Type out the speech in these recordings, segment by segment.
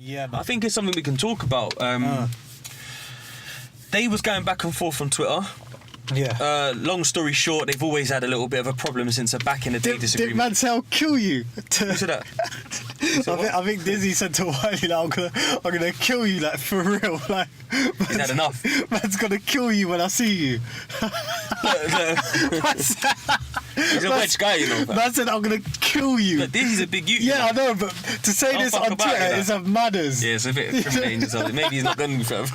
Yeah, man. I think it's something we can talk about. They was going back and forth on Twitter. Yeah. Long story short, they've always had a little bit of a problem since a back in the day Did disagreement. man say I'll kill you? Who said that? I think Dizzee said to Wiley, like, I'm gonna kill you, like, for real. Like, Is that enough? Man's gonna kill you when I see you. He's a wedge guy, you know. Man said, I'm gonna kill you. But Dizzee's a big youth. Yeah, I know, but to say Don't this fuck on about Twitter it, like. is a manners. Yeah, it's a bit incriminating yourself. Maybe he's not gonna, fam.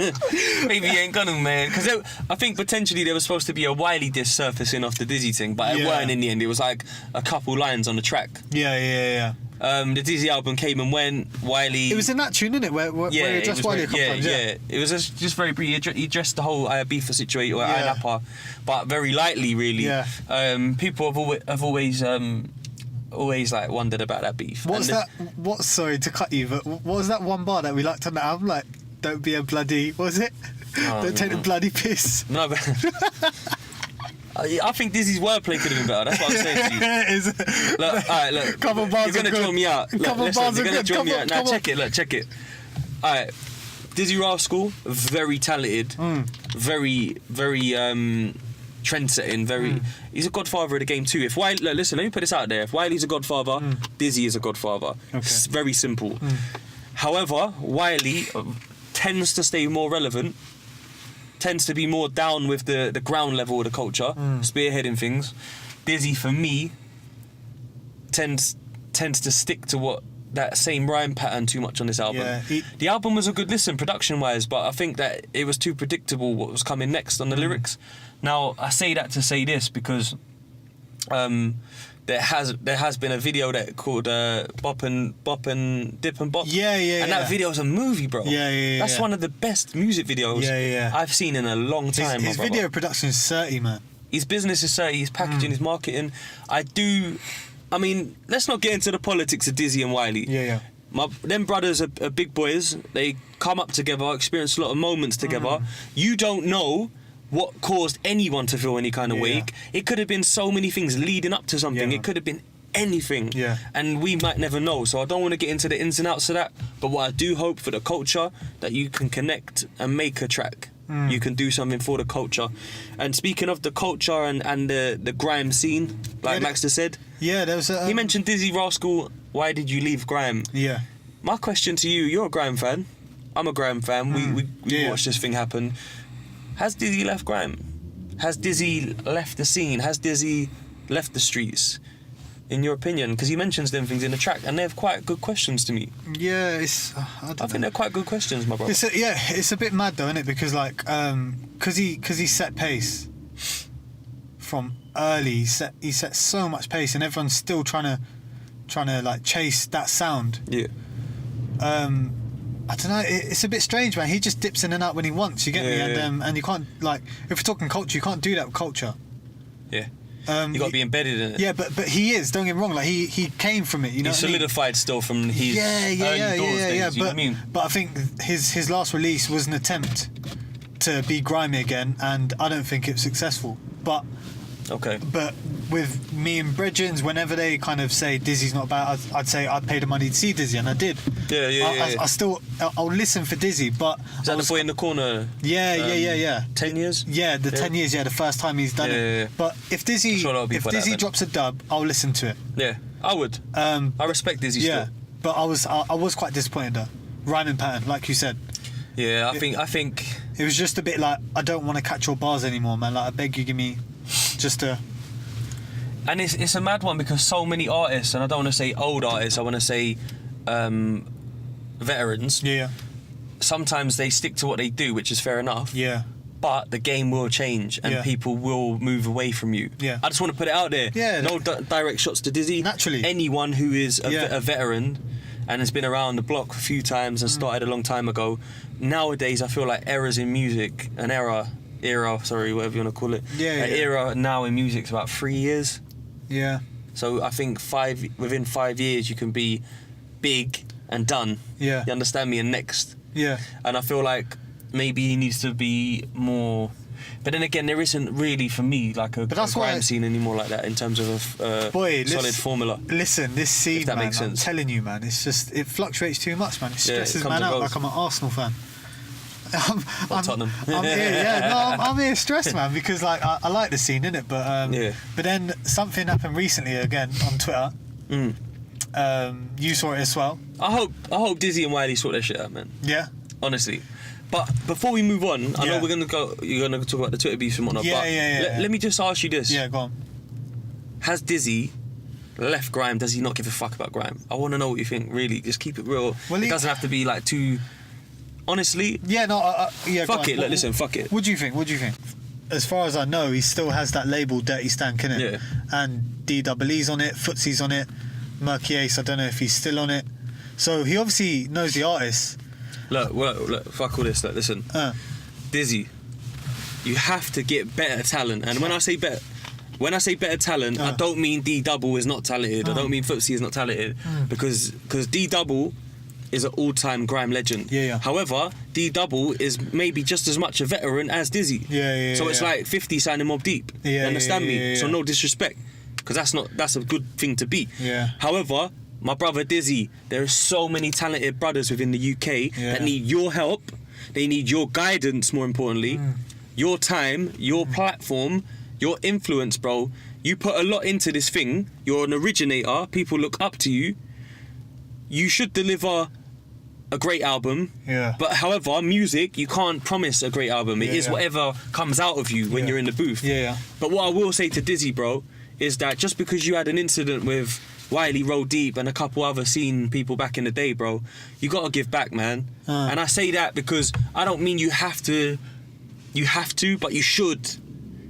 Maybe he ain't gonna, man. Because I think potentially there was supposed to be a Wiley diss surfacing off the Dizzee thing, but it weren't in the end. It was like a couple lines on the track. Yeah. The Dizzee album came and went. Wiley. It was in that tune, innit? Where he addressed Wiley a couple times. Yeah. It was just very brief. He addressed the whole beef situation, or Napa, but very lightly, really. Yeah. People have always like wondered about that beef. Sorry to cut you, but what was that one bar that we liked on the album? Like, don't be a bloody, what was it? Don't take the bloody piss. No, but I think Dizzee's wordplay could have been better. That's what I'm saying to you. Look, alright, look. Couple bars you're gonna draw me out. Look, listen, you're gonna draw me out. Now check it. Look, check it. Alright, Dizzee Rascal, very talented, very trend-setting. He's a godfather of the game too. If Wiley, look, listen, let me put this out there. If Wiley's a godfather, Dizzee is a godfather. Okay. It's very simple. However, Wiley tends to stay more relevant. Tends to be more down with the ground level of the culture, spearheading things. Dizzee, for me, tends to stick to what that same rhyme pattern too much on this album. Yeah, the album was a good listen production-wise, but I think that it was too predictable what was coming next on the lyrics. Now, I say that to say this because there has been a video that called Bop and Dip and Bop. Yeah. And that video's a movie, bro. Yeah. That's one of the best music videos I've seen in a long time. His video production is 30, man. His business is 30, his packaging, his marketing. I mean, let's not get into the politics of Dizzee and Wiley. Yeah. Them brothers are big boys. They come up together, experience a lot of moments together. You don't know what caused anyone to feel any kind of way. It could have been so many things leading up to something. It could have been anything. And we might never know. So I don't want to get into the ins and outs of that. But what I do hope for the culture, that you can connect and make a track. You can do something for the culture. And speaking of the culture and the grime scene, like Max just said. Yeah, there was he mentioned Dizzee Rascal, why did you leave grime? Yeah. My question to you, you're a grime fan. I'm a grime fan. We watched this thing happen. Has Dizzee left grime? Has Dizzee left the scene? Has Dizzee left the streets? In your opinion? Because he mentions them things in the track and they're quite good questions to me. Yeah, I think they're quite good questions, my brother. It's a bit mad though, isn't it? Because like, because he set pace from early. He set so much pace, and everyone's still trying to like chase that sound. Yeah. I don't know. It's a bit strange, man. He just dips in and out when he wants. You get me? And you can't, like, if we're talking culture, you can't do that with culture. Yeah. You got to be embedded in it. Yeah, but he is. Don't get me wrong. Like he came from it. You know, he's solidified still from his early doors days. You know what I mean? But I think his last release was an attempt to be grimy again, and I don't think it was successful. But with me and Bridgens, whenever they kind of say Dizzee's not bad, I'd say I'd pay the money to see Dizzee, and I did. I'll listen for Dizzee, but is that the boy in the corner? Yeah. 10 years. Yeah, 10 years. Yeah, the first time he's done it. Yeah. But if Dizzee drops a dub, I'll listen to it. Yeah, I would. I respect Dizzee still. But I was quite disappointed though. Rhyming pattern, like you said. Yeah, I think it was just a bit like, I don't want to catch your bars anymore, man. Like, I beg you, give me just a. And it's a mad one because so many artists, and I don't want to say old artists, I want to say veterans. Yeah. Sometimes they stick to what they do, which is fair enough. Yeah. But the game will change and people will move away from you. Yeah. I just want to put it out there. Yeah. No direct shots to Dizzee. Naturally. Anyone who is a veteran and has been around the block a few times and started a long time ago, nowadays I feel like eras in music, era, sorry, whatever you want to call it. Era now in music's about 3 years. Yeah. So I think within 5 years you can be big and done. Yeah. You understand me? And next. Yeah. And I feel like maybe he needs to be more But then again, there isn't really for me like a that's grime why- scene anymore like that in terms of a solid formula. Listen, this scene, If that man, makes I'm sense. telling you, man, it's just, it fluctuates too much, man. It Yeah, it stresses comes man and out goes. like I'm an Arsenal fan. I'm Tottenham. I'm here, yeah, no, I'm here stressed, man, because like I like the scene, innit? But Yeah. but then something happened recently again on Twitter. You saw it as well. I hope Dizzee and Wiley sort their shit out, man. Yeah. Honestly. But before we move on, I know Yeah. you're gonna talk about the Twitter beefs and whatnot. Yeah, but yeah. let me just ask you this: Yeah, go on. Has Dizzee left grime? Does he not give a fuck about grime? I want to know what you think. Really, just keep it real. Well, it doesn't have to be like too. Honestly, Yeah, no, yeah. go fuck on. it. Look, listen, fuck it. What do you think? What do you think? As far as I know, he still has that label, Dirty Stank, innit? Yeah. And DEE's on it, Footsie's on it, Murky Ace, I don't know if he's still on it. So he obviously knows the artist. Look, fuck all this. Look, listen, Dizzee, you have to get better talent. And when I say better talent, I don't mean D Double is not talented. I don't mean Footsy is not talented, because D Double is an all-time grime legend. Yeah. However, D Double is maybe just as much a veteran as Dizzee. Yeah. So it's like 50 signing Mob Deep. Yeah, You understand me? yeah. So no disrespect, because that's a good thing to be. Yeah. However, my brother Dizzee, there are so many talented brothers within the UK that need your help. They need your guidance, more importantly, your time, your platform, your influence, bro. You put a lot into this thing. You're an originator. People look up to you. You should deliver a great album. Yeah. But however, music, you can't promise a great album. It is whatever comes out of you when you're in the booth. Yeah. But what I will say to Dizzee, bro, is that just because you had an incident with Wiley, Roll Deep, and a couple other scene people back in the day, bro, you gotta give back, man. And I say that because I don't mean you have to, but you should.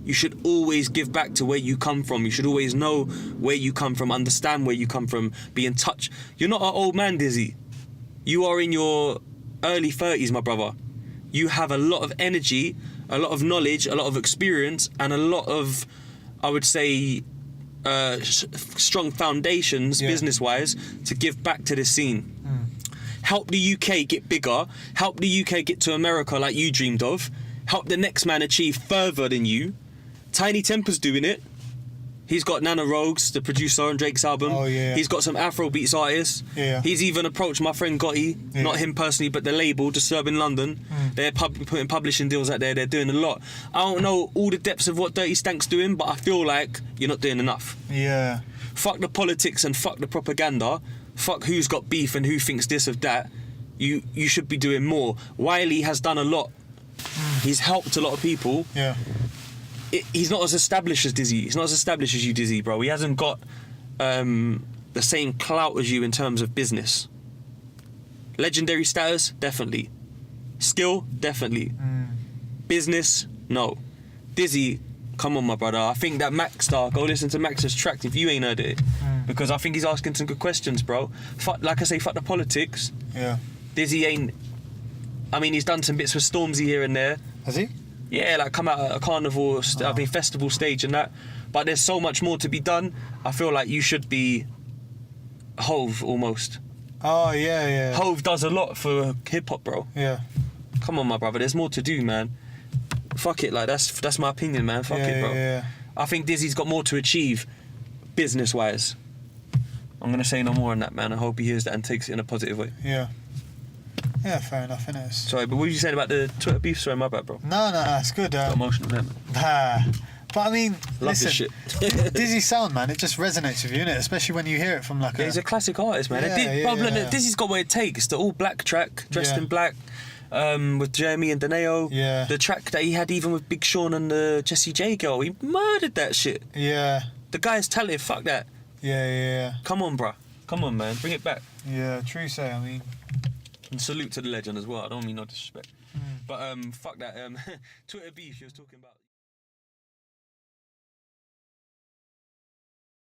You should always give back to where you come from. You should always know where you come from, understand where you come from, be in touch. You're not an old man, Dizzee. You are in your early 30s, my brother. You have a lot of energy, a lot of knowledge, a lot of experience, and a lot of, I would say, strong foundations, business-wise, to give back to this scene. Help the UK get bigger. Help the UK get to America like you dreamed of. Help the next man achieve further than you. Tiny Temper's doing it. He's got Nana Rogues, the producer on Drake's album. Oh, yeah. He's got some Afrobeats artists. Yeah. He's even approached my friend Gotti, not him personally, but the label, Disturbing London. They're putting publishing deals out there. They're doing a lot. I don't know all the depths of what Dirty Stank's doing, but I feel like you're not doing enough. Yeah. Fuck the politics and fuck the propaganda. Fuck who's got beef and who thinks this of that. You should be doing more. Wiley has done a lot. He's helped a lot of people. Yeah. He's not as established as Dizzee. He's not as established as you, Dizzee, bro. He hasn't got the same clout as you in terms of business. Legendary status, definitely. Skill, definitely. Business, no. Dizzee, come on, my brother. I think that Maxstar, go listen to Max's track if you ain't heard it. Because I think he's asking some good questions, bro. Like I say, fuck the politics. Yeah. Dizzee ain't... I mean, he's done some bits with Stormzy here and there. Has he? Yeah, like come out at a carnival, festival stage and that. But there's so much more to be done. I feel like you should be Hove almost. Oh, yeah. Hove does a lot for hip hop, bro. Yeah. Come on, my brother. There's more to do, man. Fuck it, like that's my opinion, man. Fuck it, bro. Yeah. I think Dizzy's got more to achieve, business-wise. I'm gonna say no more on that, man. I hope he hears that and takes it in a positive way. Yeah. Yeah, fair enough, innit? Sorry, but what were you saying about the Twitter beef? Sorry, my bad, bro. No, that's good. Got emotional there, man. But I mean, Love listen, this shit. Dizzee sound, man, it just resonates with you, innit? Especially when you hear it from like Yeah, he's a classic artist, man. Yeah. Dizzy's got what it takes. The all black track, dressed in black, with Jeremy and Deneo. Yeah. The track that he had even with Big Sean and the Jessie J girl, he murdered that shit. Yeah. The guy's talented. Fuck that. Yeah. Come on, bruh. Come on, man. Bring it back. Yeah, true say, I mean. And salute to the legend as well. I don't mean no disrespect. But fuck that. Twitter beef. You was talking about.